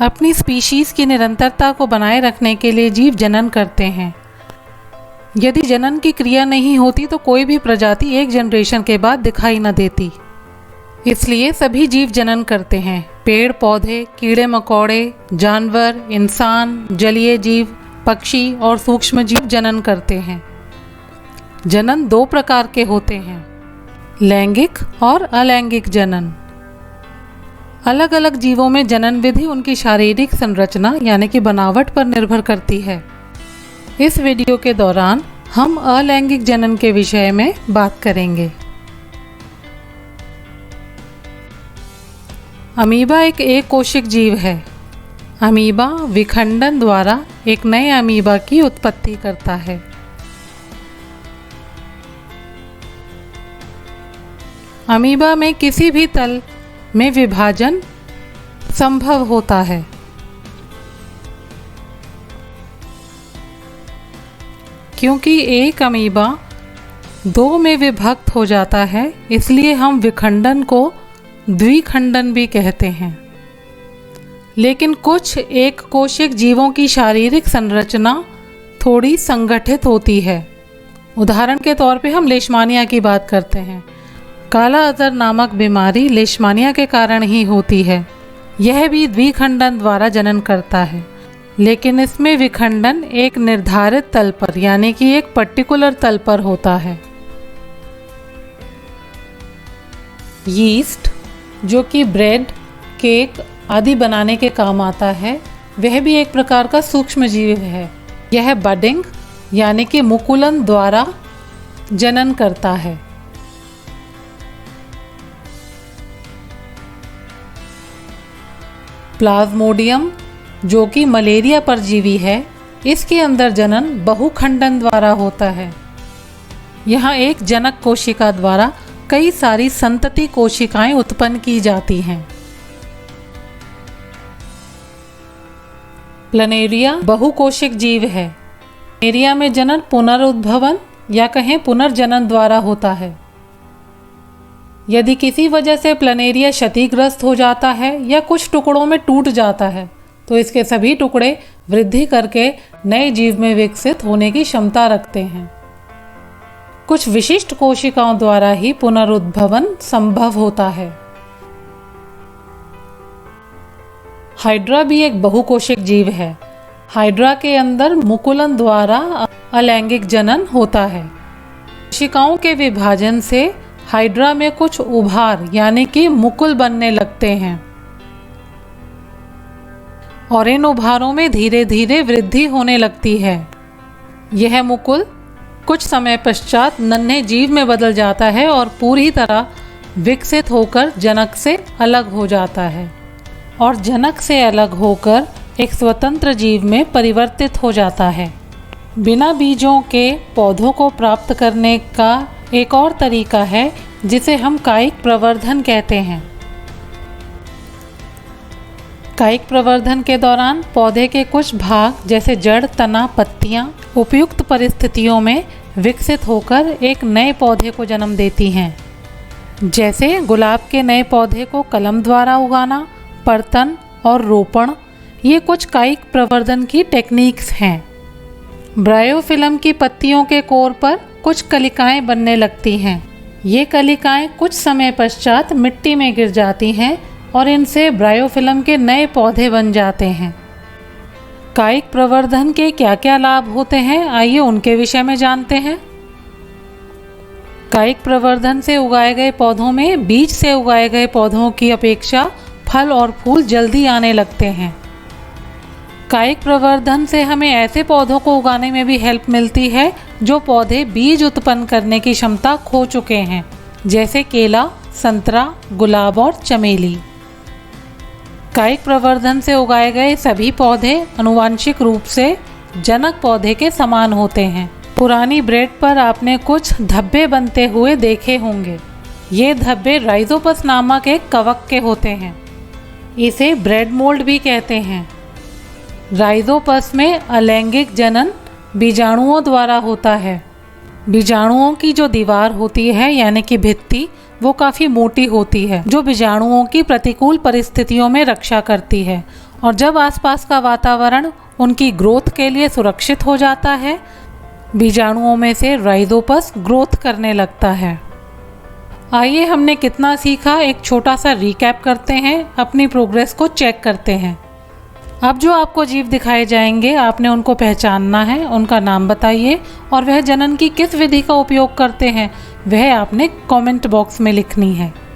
अपनी स्पीशीज़ की निरंतरता को बनाए रखने के लिए जीव जनन करते हैं। यदि जनन की क्रिया नहीं होती तो कोई भी प्रजाति एक जनरेशन के बाद दिखाई न देती। इसलिए सभी जीव जनन करते हैं। पेड़ पौधे, कीड़े मकोड़े, जानवर, इंसान, जलीय जीव, पक्षी और सूक्ष्म जीव जनन करते हैं। जनन दो प्रकार के होते हैं, लैंगिक और अलैंगिक जनन। अलग अलग जीवों में जनन विधि उनकी शारीरिक संरचना यानी कि बनावट पर निर्भर करती है। इस वीडियो के दौरान हम अलैंगिक जनन के विषय में बात करेंगे। अमीबा एक कोशिक जीव है। अमीबा विखंडन द्वारा एक नए अमीबा की उत्पत्ति करता है। अमीबा में किसी भी तल में विभाजन संभव होता है। क्योंकि एक अमीबा दो में विभक्त हो जाता है, इसलिए हम विखंडन को द्विखंडन भी कहते हैं। लेकिन कुछ एक कोशिक जीवों की शारीरिक संरचना थोड़ी संगठित होती है। उदाहरण के तौर पे हम लेशमानिया की बात करते हैं। काला अजहर नामक बीमारी लेशमानिया के कारण ही होती है। यह भी द्विखंडन द्वारा जनन करता है, लेकिन इसमें विखंडन एक निर्धारित तल पर यानी कि एक पर्टिकुलर तल पर होता है। यीस्ट जो कि ब्रेड, केक आदि बनाने के काम आता है, वह भी एक प्रकार का सूक्ष्म जीव है। यह बडिंग यानी कि मुकुलन द्वारा जनन करता है। प्लाज्मोडियम जो कि मलेरिया परजीवी है, इसके अंदर जनन बहुखंडन द्वारा होता है। यहाँ एक जनक कोशिका द्वारा कई सारी संतति कोशिकाएं उत्पन्न की जाती हैं। प्लनेरिया बहुकोशिक जीव है। प्लनेरिया में जनन पुनरुद्भवन या कहें पुनर्जनन द्वारा होता है। यदि किसी वजह से प्लनेरिया क्षतिग्रस्त हो जाता है या कुछ टुकड़ों में टूट जाता है, तो इसके सभी टुकड़े वृद्धि करके नए जीव में विकसित होने की क्षमता रखते हैं। कुछ विशिष्ट कोशिकाओं द्वारा ही पुनरुद्भवन संभव होता है। हाइड्रा भी एक बहुकोशिक जीव है। हाइड्रा के अंदर मुकुलन द्वारा अलैंगिक जनन होता है। कोशिकाओं के विभाजन से हाइड्रा में कुछ उभार यानी कि मुकुल बनने लगते हैं और इन उभारों में धीरे धीरे वृद्धि होने लगती है। यह मुकुल कुछ समय पश्चात नन्हे जीव में बदल जाता है और पूरी तरह विकसित होकर जनक से अलग हो जाता है और जनक से अलग होकर एक स्वतंत्र जीव में परिवर्तित हो जाता है। बिना बीजों के पौधों को प्राप्त करने का एक और तरीका है जिसे हम कायिक प्रवर्धन कहते हैं। कायिक प्रवर्धन के दौरान पौधे के कुछ भाग जैसे जड़, तना, पत्तियां उपयुक्त परिस्थितियों में विकसित होकर एक नए पौधे को जन्म देती हैं। जैसे गुलाब के नए पौधे को कलम द्वारा उगाना, पर्तन और रोपण, ये कुछ कायिक प्रवर्धन की टेक्निक्स हैं। ब्रायोफिलम की पत्तियों के कोर पर कुछ कलिकाएं बनने लगती हैं। ये कलिकाएं कुछ समय पश्चात मिट्टी में गिर जाती हैं और इनसे ब्रायोफिलम के नए पौधे बन जाते हैं। कायिक प्रवर्धन के क्या क्या लाभ होते हैं, आइए उनके विषय में जानते हैं। कायिक प्रवर्धन से उगाए गए पौधों में बीज से उगाए गए पौधों की अपेक्षा फल और फूल जल्दी आने लगते हैं। कायिक प्रवर्धन से हमें ऐसे पौधों को उगाने में भी हेल्प मिलती है जो पौधे बीज उत्पन्न करने की क्षमता खो चुके हैं, जैसे केला, संतरा, गुलाब और चमेली। कायिक प्रवर्धन से उगाए गए सभी पौधे आनुवांशिक रूप से जनक पौधे के समान होते हैं। पुरानी ब्रेड पर आपने कुछ धब्बे बनते हुए देखे होंगे। ये धब्बे राइजोपस नामक एक कवक के होते हैं। इसे ब्रेड मोल्ड भी कहते हैं। राइजोपस में अलैंगिक जनन बीजाणुओं द्वारा होता है। बीजाणुओं की जो दीवार होती है यानी कि भित्ति, वो काफ़ी मोटी होती है जो बीजाणुओं की प्रतिकूल परिस्थितियों में रक्षा करती है और जब आसपास का वातावरण उनकी ग्रोथ के लिए सुरक्षित हो जाता है, बीजाणुओं में से राइजोपस ग्रोथ करने लगता है। आइए हमने कितना सीखा एक छोटा सा रिकैप करते हैं, अपनी प्रोग्रेस को चेक करते हैं। अब जो आपको जीव दिखाए जाएंगे आपने उनको पहचानना है, उनका नाम बताइए और वह जनन की किस विधि का उपयोग करते हैं वह आपने कमेंट बॉक्स में लिखनी है।